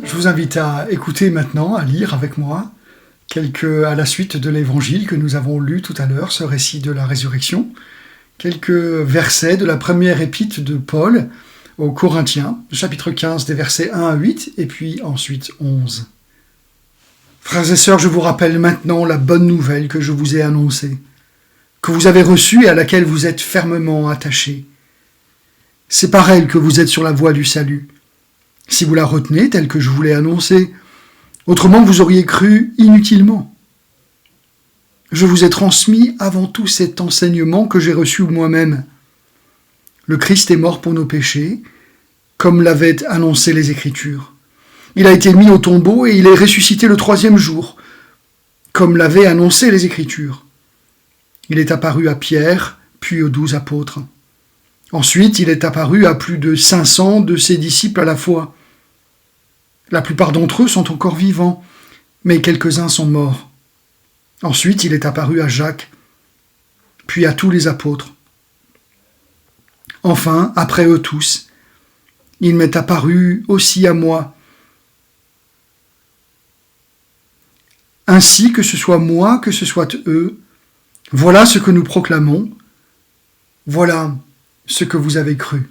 Je vous invite à écouter maintenant, à lire avec moi, à la suite de l'évangile que nous avons lu tout à l'heure, ce récit de la résurrection, quelques versets de la première épître de Paul aux Corinthiens, chapitre 15, des versets 1 à 8, et puis ensuite 11. Frères et sœurs, je vous rappelle maintenant la bonne nouvelle que je vous ai annoncée, que vous avez reçue et à laquelle vous êtes fermement attachés. C'est par elle que vous êtes sur la voie du salut, si vous la retenez telle que je vous l'ai annoncée. Autrement, vous auriez cru inutilement. Je vous ai transmis avant tout cet enseignement que j'ai reçu moi-même. Le Christ est mort pour nos péchés, comme l'avaient annoncé les Écritures. Il a été mis au tombeau et il est ressuscité le 3e jour, comme l'avaient annoncé les Écritures. Il est apparu à Pierre, puis aux 12 apôtres. Ensuite, il est apparu à plus de 500 de ses disciples à la fois. La plupart d'entre eux sont encore vivants, mais quelques-uns sont morts. Ensuite, il est apparu à Jacques, puis à tous les apôtres. Enfin, après eux tous, il m'est apparu aussi à moi, ainsi que ce soit moi, que ce soit eux. Voilà ce que nous proclamons, voilà ce que vous avez cru.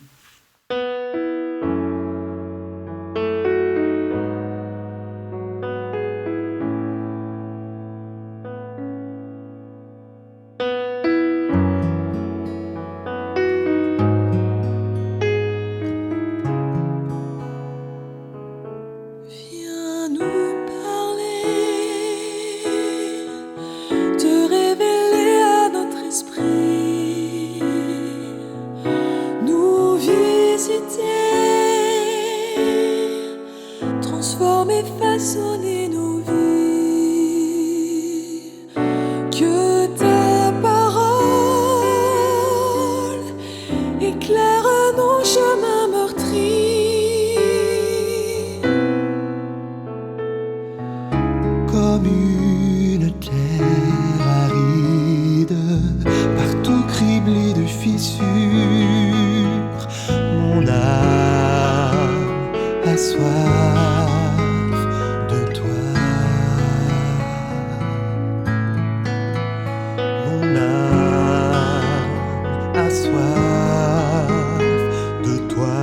Transformer, façonner nos vies, que ta parole éclaire nos chemins meurtris. Comme une terre aride, partout criblée de fissures, mon âme a soif de toi. Mon âme a soif de toi.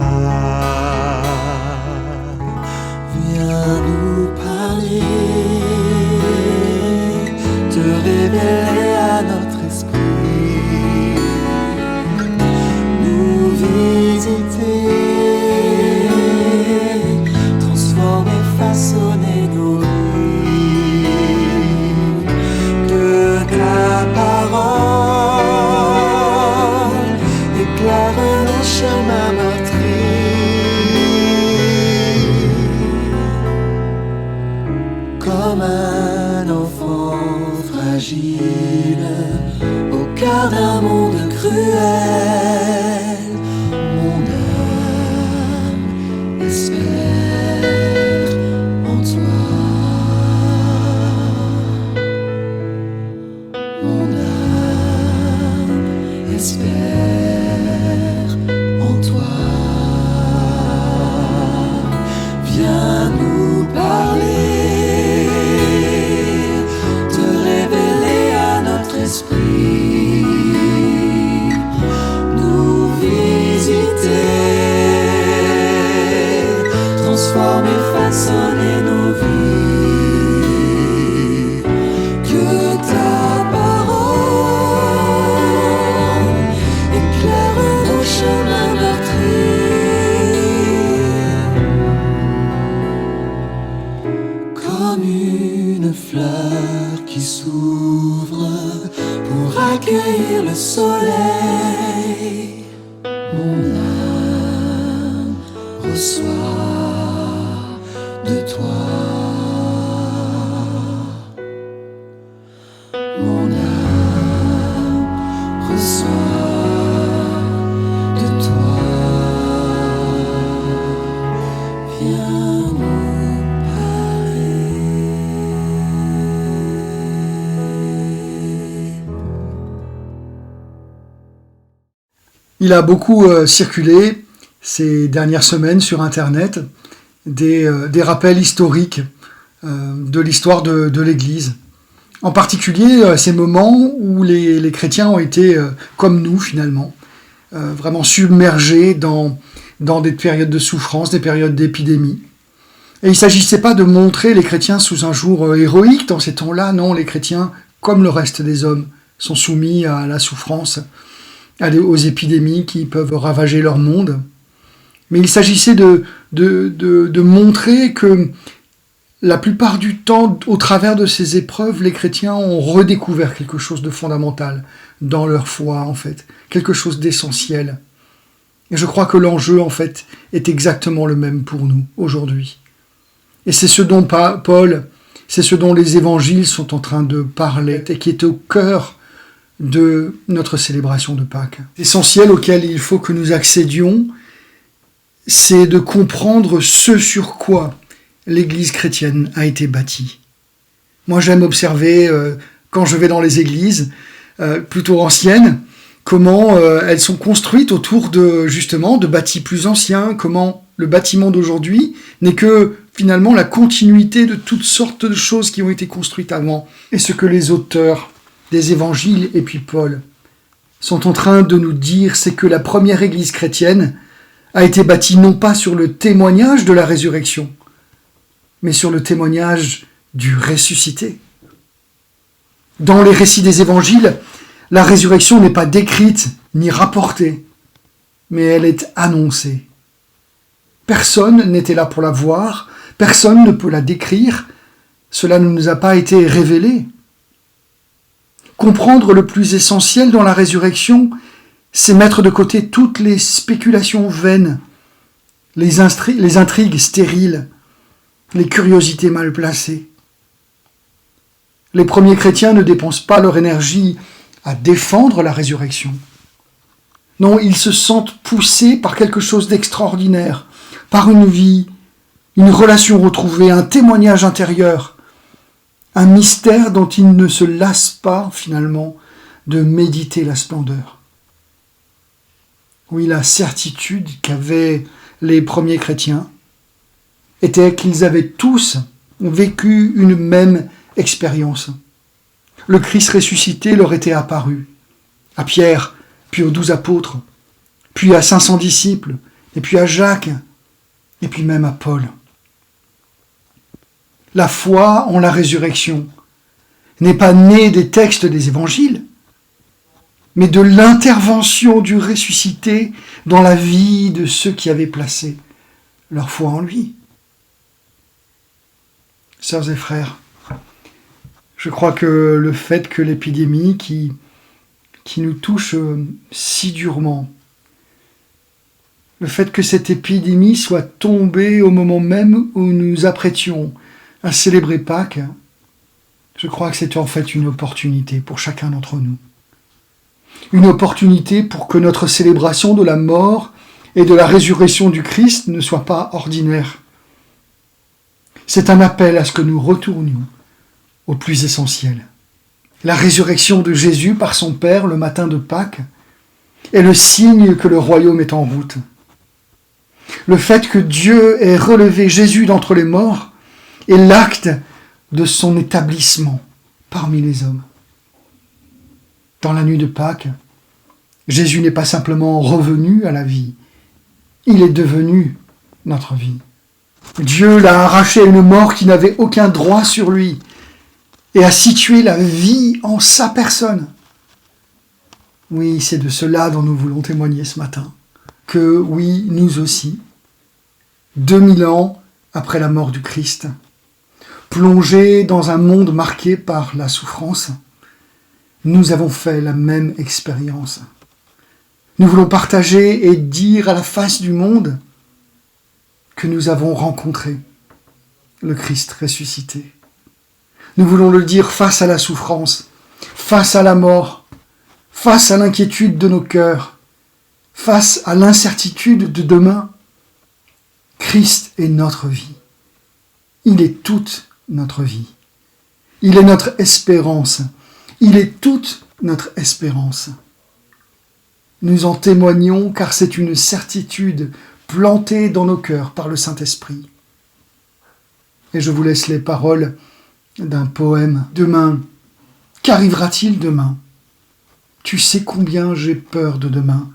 Viens nous parler, te révéler à notre esprit, nous visiter, transformer, façonner nos vies, que ta parole éclaire nos chemins meurtris. Comme un enfant fragile au cœur d'un monde cruel, mon âme espère en toi. Mon âme espère en toi. Viens nous parler, te révéler à notre esprit, nous visiter, transformer, façonner nos vies, que ta parole éclaire nos chemins meurtris. Comme une fleur qui s'ouvre pour accueillir le soleil, mon âme reçoit de toi. Mon âme reçoit de toi. Viens nous parler. Il a beaucoup circulé ces dernières semaines sur Internet des rappels historiques de l'histoire de l'Église. En particulier, ces moments où les chrétiens ont été, comme nous finalement, vraiment submergés dans des périodes de souffrance, des périodes d'épidémie. Et il ne s'agissait pas de montrer les chrétiens sous un jour héroïque dans ces temps-là. Non, les chrétiens, comme le reste des hommes, sont soumis à la souffrance, aux épidémies qui peuvent ravager leur monde. Mais il s'agissait de montrer que la plupart du temps, au travers de ces épreuves, les chrétiens ont redécouvert quelque chose de fondamental dans leur foi, en fait, quelque chose d'essentiel. Et je crois que l'enjeu, en fait, est exactement le même pour nous, aujourd'hui. Et c'est ce dont Paul, c'est ce dont les évangiles sont en train de parler, et qui est au cœur de notre célébration de Pâques. L'essentiel auquel il faut que nous accédions, c'est de comprendre ce sur quoi l'Église chrétienne a été bâtie. Moi, j'aime observer, quand je vais dans les églises, plutôt anciennes, comment elles sont construites autour de bâtis plus anciens, comment le bâtiment d'aujourd'hui n'est que finalement la continuité de toutes sortes de choses qui ont été construites avant. Et ce que les auteurs des évangiles et puis Paul sont en train de nous dire, c'est que la première Église chrétienne a été bâtie non pas sur le témoignage de la résurrection, mais sur le témoignage du ressuscité. Dans les récits des évangiles, la résurrection n'est pas décrite ni rapportée, mais elle est annoncée. Personne n'était là pour la voir, personne ne peut la décrire, cela ne nous a pas été révélé. Comprendre le plus essentiel dans la résurrection, c'est mettre de côté toutes les spéculations vaines, les intrigues stériles, les curiosités mal placées. Les premiers chrétiens ne dépensent pas leur énergie à défendre la résurrection. Non, ils se sentent poussés par quelque chose d'extraordinaire, par une vie, une relation retrouvée, un témoignage intérieur, un mystère dont ils ne se lassent pas, finalement, de méditer la splendeur. Oui, la certitude qu'avaient les premiers chrétiens était qu'ils avaient tous vécu une même expérience. Le Christ ressuscité leur était apparu, à Pierre, puis aux 12 apôtres, puis à 500 disciples, et puis à Jacques, et puis même à Paul. La foi en la résurrection n'est pas née des textes des évangiles, mais de l'intervention du ressuscité dans la vie de ceux qui avaient placé leur foi en lui. Sœurs et frères, je crois que le fait que l'épidémie qui nous touche si durement, le fait que cette épidémie soit tombée au moment même où nous apprêtions à célébrer Pâques, je crois que c'est en fait une opportunité pour chacun d'entre nous. Une opportunité pour que notre célébration de la mort et de la résurrection du Christ ne soit pas ordinaire. C'est un appel à ce que nous retournions au plus essentiel. La résurrection de Jésus par son Père le matin de Pâques est le signe que le royaume est en route. Le fait que Dieu ait relevé Jésus d'entre les morts est l'acte de son établissement parmi les hommes. Dans la nuit de Pâques, Jésus n'est pas simplement revenu à la vie, il est devenu notre vie. Dieu l'a arraché à une mort qui n'avait aucun droit sur lui et a situé la vie en sa personne. Oui, c'est de cela dont nous voulons témoigner ce matin. Que oui, nous aussi, 2000 ans après la mort du Christ, plongés dans un monde marqué par la souffrance, nous avons fait la même expérience. Nous voulons partager et dire à la face du monde que nous avons rencontré le Christ ressuscité. Nous voulons le dire face à la souffrance, face à la mort, face à l'inquiétude de nos cœurs, face à l'incertitude de demain. Christ est notre vie. Il est toute notre vie. Il est notre espérance. Il est toute notre espérance. Nous en témoignons car c'est une certitude plantée dans nos cœurs par le Saint-Esprit. Et je vous laisse les paroles d'un poème. Demain, qu'arrivera-t-il demain? Tu sais combien j'ai peur de demain.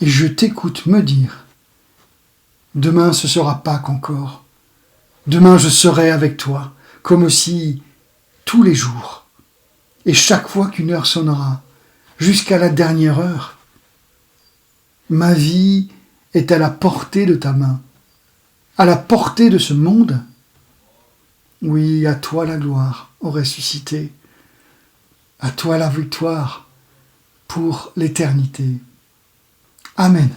Et je t'écoute me dire, demain ce sera Pâques encore. Demain je serai avec toi, comme aussi tous les jours. Et chaque fois qu'une heure sonnera, jusqu'à la dernière heure, ma vie est à la portée de ta main, à la portée de ce monde. Oui, à toi la gloire, ô ressuscité, à toi la victoire pour l'éternité. Amen.